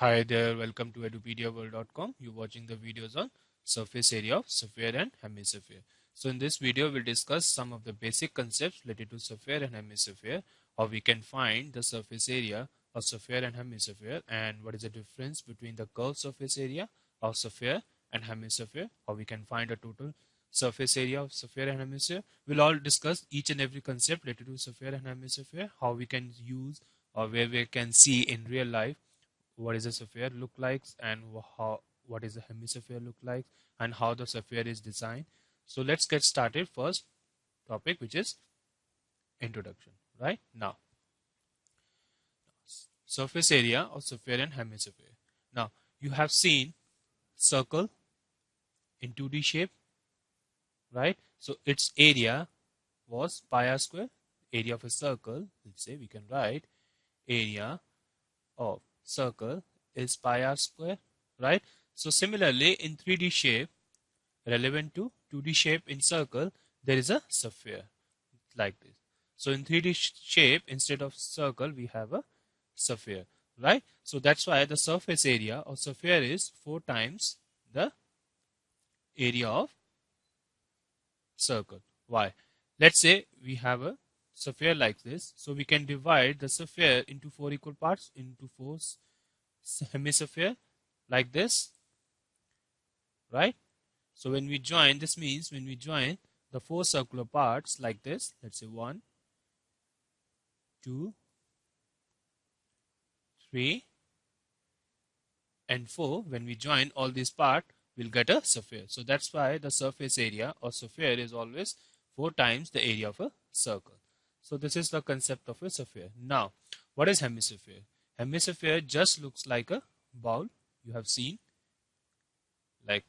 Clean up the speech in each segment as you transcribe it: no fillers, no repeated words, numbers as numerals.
Hi there, welcome to edupediaworld.com. You're watching the videos on surface area of sphere and hemisphere. So in this video, we'll discuss some of the basic concepts related to sphere and hemisphere, how we can find the surface area of sphere and hemisphere, and what is the difference between the curved surface area of sphere and hemisphere, how we can find a total surface area of sphere and hemisphere. We'll all discuss each and every concept related to sphere and hemisphere, how we can use or where we can see in real life what is a sphere look like and what is a hemisphere look like and how the sphere is designed. So let's get started. First topic, which is introduction. Right now, surface area of sphere and hemisphere. Now you have seen circle in 2D shape, right? So its area was pi r square. Area of a circle, let's say we can write area of circle is pi r square, right? So similarly in 3D shape, relevant to 2D shape in circle, there is a sphere like this. So in 3D shape, instead of circle, we have a sphere, right? So that's why the surface area of sphere is 4 times the area of circle. Why? Let's say we have a sphere like this, so we can divide the sphere into 4 equal parts, into 4 hemisphere like this, right? So when we join, this means when we join the 4 circular parts like this, let's say 1, 2, 3 and 4, when we join all these parts, we'll get a sphere. So that's why the surface area of sphere is always 4 times the area of a circle. So this is the concept of a sphere. Now, what is hemisphere? Hemisphere just looks like a bowl. You have seen like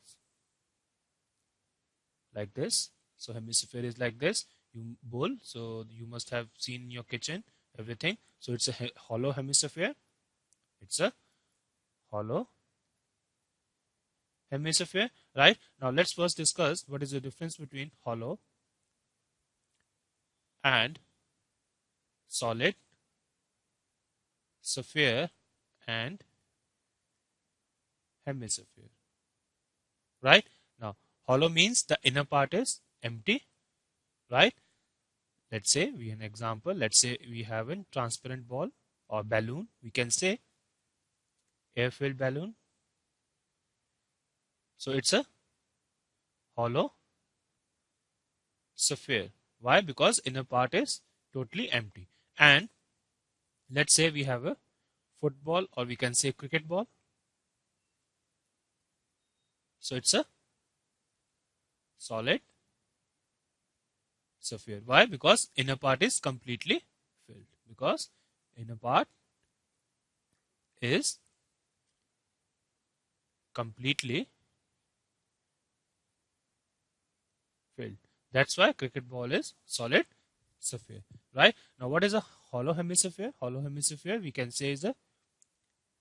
this. So hemisphere is like this, you bowl. So you must have seen in your kitchen everything. So it's a hollow hemisphere. It's a hollow hemisphere, right? Now let's first discuss what is the difference between hollow and solid sphere and hemisphere, right? Now hollow means the inner part is empty, right? Let's say we an example. Let's say we have a transparent ball or balloon. We can say air-filled balloon. So it's a hollow sphere. Why? Because inner part is totally empty. And let's say we have a football, or we can say cricket ball. So it's a solid sphere. Why? Because inner part is completely filled. Because inner part is completely filled. That's why cricket ball is solid sphere, right? Now what is a hollow hemisphere? Hollow hemisphere, we can say is a,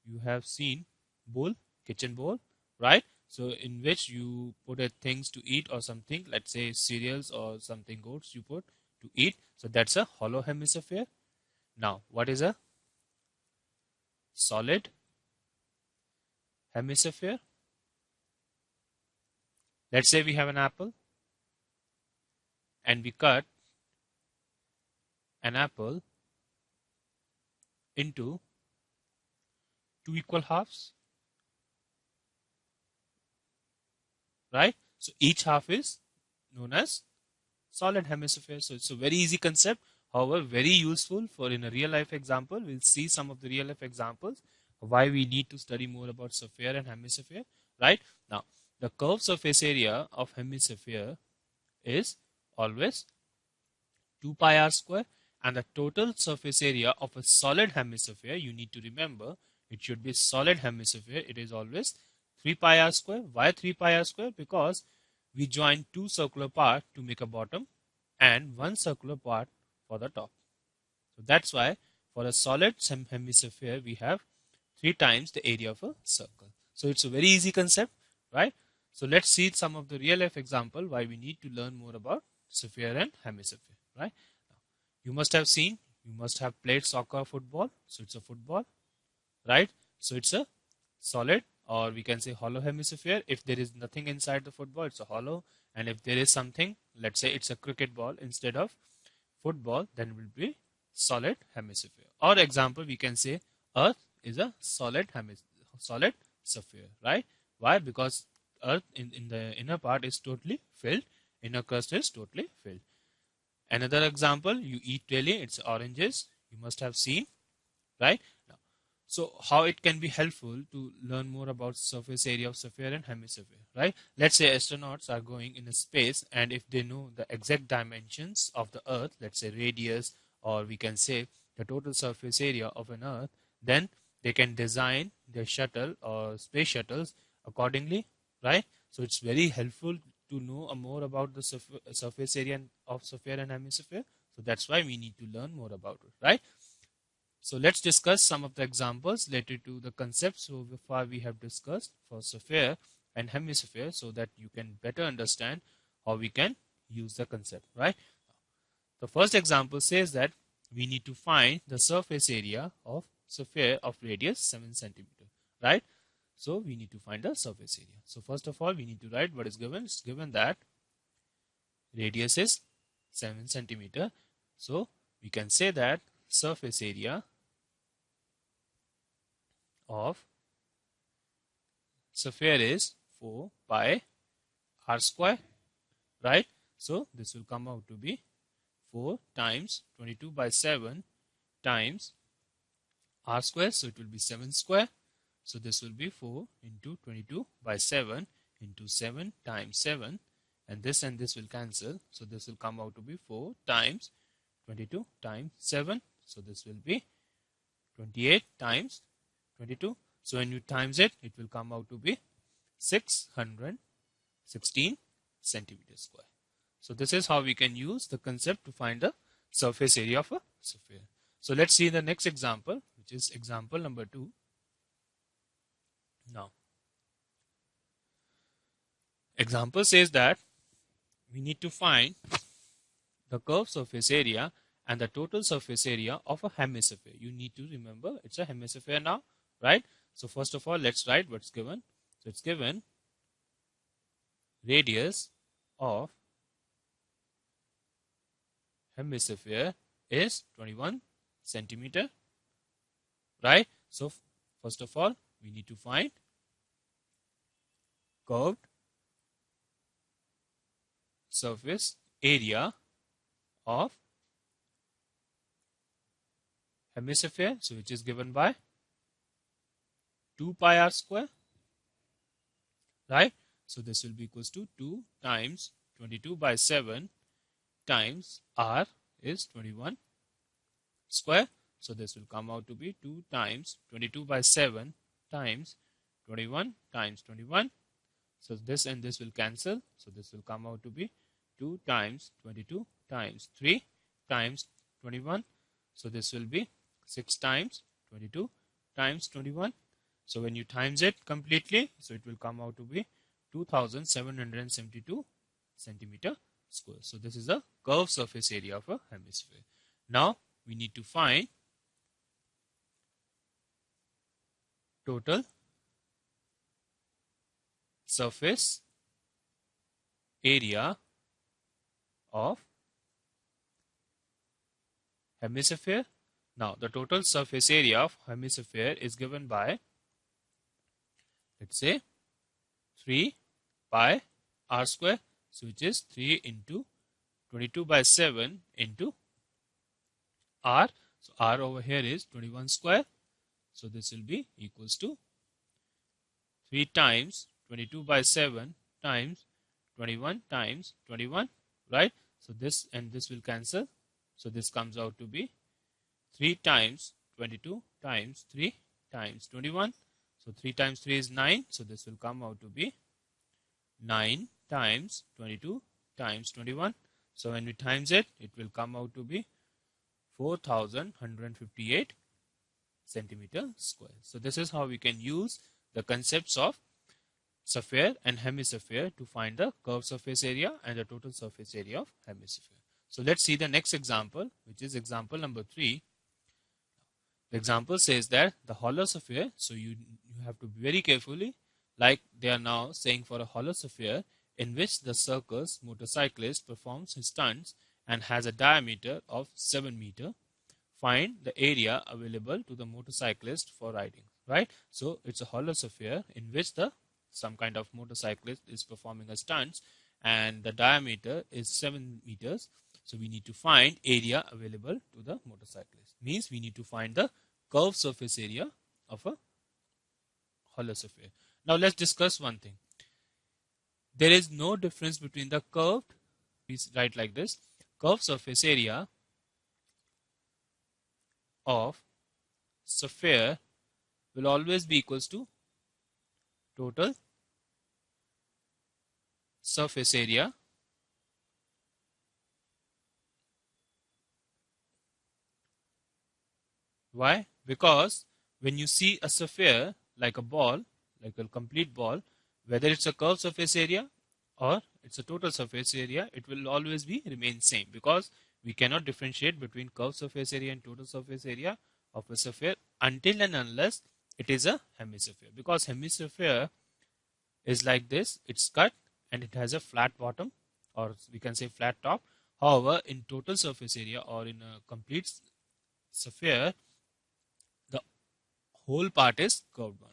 you have seen bowl, kitchen bowl, right? So in which you put things to eat or something, let's say cereals or something goods you put to eat. So that's a hollow hemisphere. Now what is a solid hemisphere? Let's say we have an apple and we cut an apple into 2 equal halves, right? So each half is known as solid hemisphere. So it's a very easy concept, however very useful for in a real life example. We'll see some of the real life examples why we need to study more about sphere and hemisphere, right? Now the curved surface area of hemisphere is always 2 pi r square, and the total surface area of a solid hemisphere, you need to remember, it should be solid hemisphere, it is always 3 pi r square. Why 3 pi r square? Because we join 2 circular parts to make a bottom and 1 circular part for the top. So that's why for a solid hemisphere we have 3 times the area of a circle. So it's a very easy concept, right? So let's see some of the real life example why we need to learn more about sphere and hemisphere, right? You must have seen, you must have played soccer, football. So it's a football, right? So it's a solid, or we can say hollow hemisphere. If there is nothing inside the football, it's a hollow. And if there is something, let's say it's a cricket ball instead of football, then it will be solid hemisphere. Or example, we can say Earth is a solid sphere, right? Why? Because Earth in the inner part is totally filled, inner crust is totally filled. Another example, you eat daily, it's oranges. You must have seen, right? Now, so how it can be helpful to learn more about surface area of sphere and hemisphere, right? Let's say astronauts are going in a space, and if they know the exact dimensions of the Earth, let's say radius, or we can say the total surface area of an Earth, then they can design their shuttle or space shuttles accordingly, right? So it's very helpful to know more about the surface area of sphere and hemisphere. So that's why we need to learn more about it, right? So let's discuss some of the examples related to the concepts so far we have discussed for sphere and hemisphere, so that you can better understand how we can use the concept, right? The first example says that we need to find the surface area of sphere of radius 7 centimeter, right? So we need to find the surface area. So first of all, we need to write what is given. It's given that radius is 7 centimeter. So we can say that surface area of sphere is 4 pi r square, right? So this will come out to be 4 times 22 by 7 times r square. So it will be 7 square. So this will be 4 into 22 by 7 into 7 times 7. And this will cancel. So this will come out to be 4 times 22 times 7. So this will be 28 times 22. So when you times it, it will come out to be 616 centimeters square. So this is how we can use the concept to find the surface area of a sphere. So let's see the next example, which is example number 2. Now, example says that we need to find the curved surface area and the total surface area of a hemisphere. You need to remember it's a hemisphere now, right? So first of all, let's write what's given. So it's given radius of hemisphere is 21 centimeter, right? So first of all, we need to find curved surface area of hemisphere, so which is given by 2 pi r square, right? So this will be equals to 2 times 22 by 7 times r is 21 square. So this will come out to be 2 times 22 by 7 times 21 times 21. So this and this will cancel. So this will come out to be 2 times 22 times 3 times 21. So this will be 6 times 22 times 21. So when you times it completely, so it will come out to be 2772 centimeter square. So this is the curved surface area of a hemisphere. Now we need to find total surface area of hemisphere. Now the total surface area of hemisphere is given by, let's say, 3 pi r square, so which is 3 into 22 by 7 into r. So r over here is 21 square. So this will be equals to 3 times 22 by 7 times 21 times 21, right? So this and this will cancel. So this comes out to be 3 times 22 times 3 times 21. So 3 times 3 is 9. So this will come out to be 9 times 22 times 21. So when we times it, it will come out to be 4158 centimeter square. So this is how we can use the concepts of sphere and hemisphere to find the curved surface area and the total surface area of hemisphere. So let's see the next example, which is example number 3. The example says that the hollow sphere, so you have to be very carefully, like they are now saying for a hollow sphere in which the circus motorcyclist performs his stunts and has a diameter of 7 meter. Find the area available to the motorcyclist for riding, right? So it's a hollow sphere in which the some kind of motorcyclist is performing a stunts and the diameter is 7 meters. So we need to find area available to the motorcyclist. Means we need to find the curved surface area of a hollow sphere. Now let's discuss one thing. There is no difference between the curved, we write like this, curved surface area of sphere will always be equals to total surface area Why? Because when you see a sphere like a ball, like a complete ball, whether it's a curved surface area or it's a total surface area, it will always be remain same because we cannot differentiate between curved surface area and total surface area of a sphere until and unless it is a hemisphere. Because hemisphere is like this, it's cut and it has a flat bottom or we can say flat top. However, in total surface area or in a complete sphere, the whole part is curved one.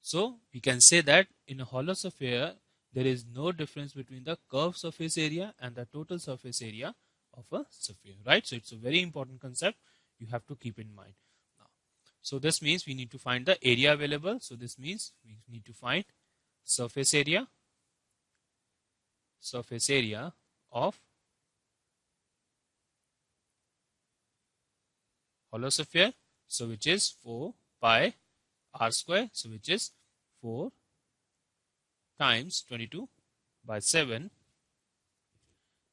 So we can say that in a hollow sphere, there is no difference between the curved surface area and the total surface area of a sphere, right? So it's a very important concept you have to keep in mind. Now, so this means we need to find the area available. So this means we need to find surface area of hollow sphere, so which is 4 pi r square, so which is 4 times 22 by 7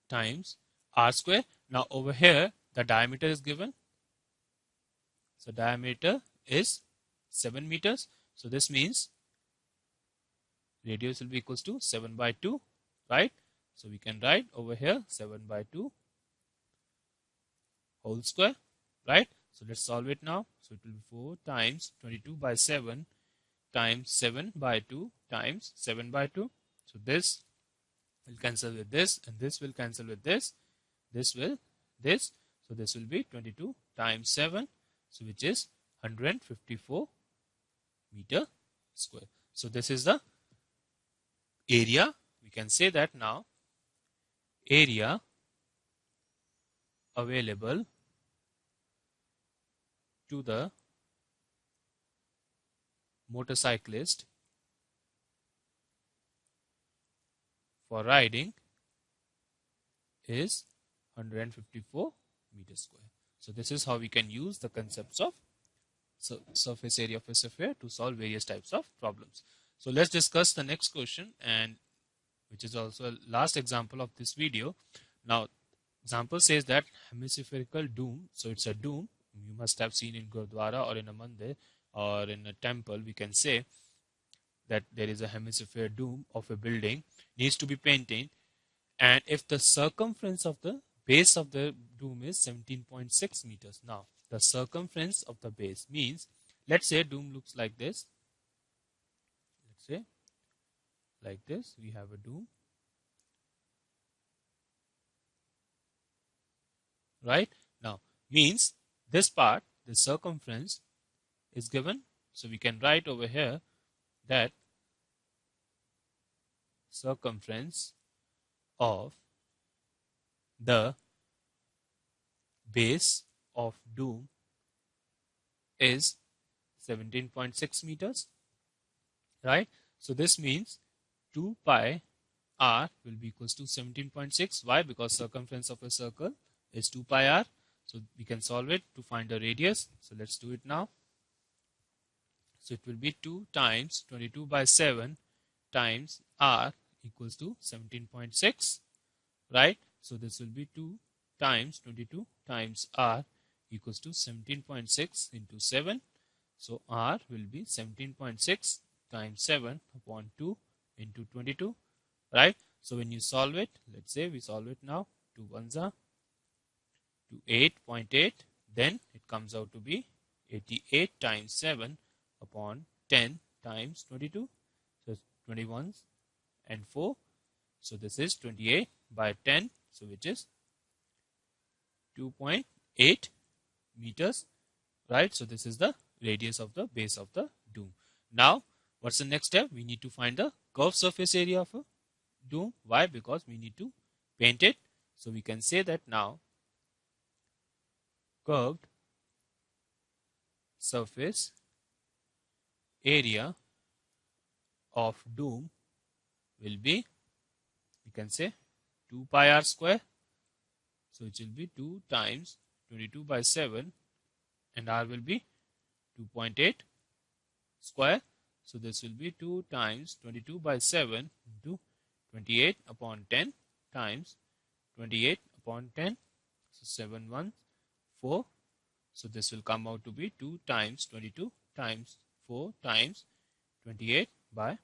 times r square. Now over here the diameter is given, so diameter is 7 meters, so this means radius will be equals to 7 by 2, right? So we can write over here 7 by 2 whole square, right? So let's solve it now. So it will be 4 times 22 by 7 times 7 by 2 times 7 by 2. So this will cancel with this and this will cancel with this. This will this. So this will be 22 times 7, so which is 154 meter square. So this is the area. We can say that now area available to the motorcyclist for riding is 154 meters square. So this is how we can use the concepts of surface area of a sphere to solve various types of problems. So let's discuss the next question, and which is also a last example of this video. Now example says that hemispherical dome. So it's a dome you must have seen in Gurdwara or in a mandir or in a temple. We can say that there is a hemisphere dome of a building needs to be painted, and if the circumference of the base of the dome is 17.6 meters. Now the circumference of the base means, let's say dome looks like this. Let's say like this, we have a dome, right? Now means this part, the circumference is given, so we can write over here that circumference of the base of dome is 17.6 meters, right? So this means 2 pi r will be equals to 17.6. Why? Because circumference of a circle is 2 pi r. So we can solve it to find the radius. So let's do it now. So it will be 2 times 22 by 7 times r equals to 17.6, right? So this will be 2 times 22 times r equals to 17.6 into 7. So r will be 17.6 times 7 upon 2 into 22, right? So when you solve it, let's say we solve it now, 2 ones are to 8.8, then it comes out to be 88 times 7 upon 10 times 22. So 21 and 4. So this is 28 by 10. So which is 2.8 meters. Right. So this is the radius of the base of the dome. Now what's the next step? We need to find the curved surface area of a dome. Why? Because we need to paint it. So we can say that now curved surface area of dome will be, we can say 2 pi r square. So it will be 2 times 22 by 7 and r will be 2.8 square. So this will be 2 times 22 by 7 into 28 upon 10 times 28 upon 10. So 714. So this will come out to be 2 times 22 times 4 times 28 by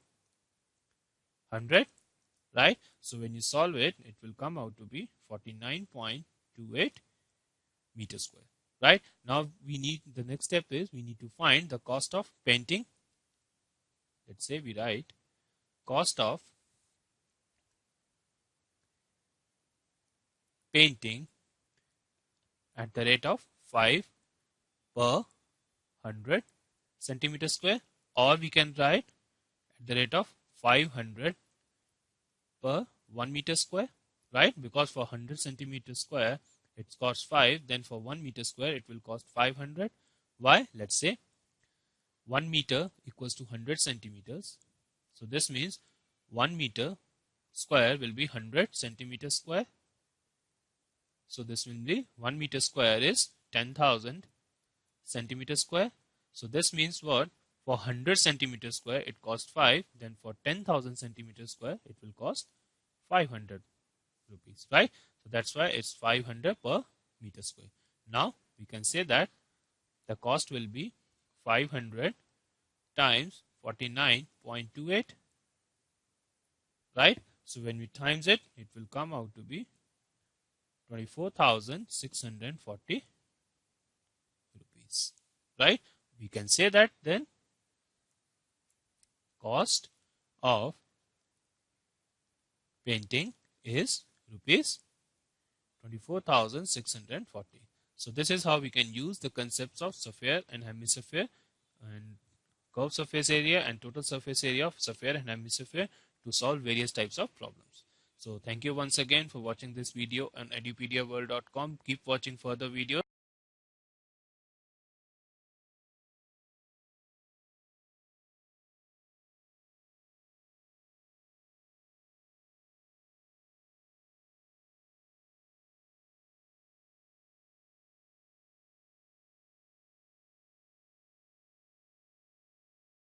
100. Right. So when you solve it, it will come out to be 49.28 meters square. Right. Now we need, the next step is we need to find the cost of painting. Let's say we write cost of painting at the rate of 5 per 100 centimeter square, or we can write at the rate of 500 per 1 meter square. Right, because for 100 centimeter square it costs 5, then for 1 meter square it will cost 500. Why? Let's say 1 meter equals to 100 centimeters. So this means 1 meter square will be 100 centimeters square. So this will be 1 meter square is 10,000 centimeters square. So this means what? For 100 centimeters square it costs 5, then for 10,000 centimeters square it will cost 500 rupees. Right? So that's why it's 500 per meter square. Now we can say that the cost will be 500 times 49.28. Right? So when we times it, it will come out to be 24,640 rupees. Right? We can say that then cost of painting is rupees 24,640. So this is how we can use the concepts of sphere and hemisphere and curved surface area and total surface area of sphere and hemisphere to solve various types of problems. So thank you once again for watching this video on edupediaworld.com. Keep watching further videos.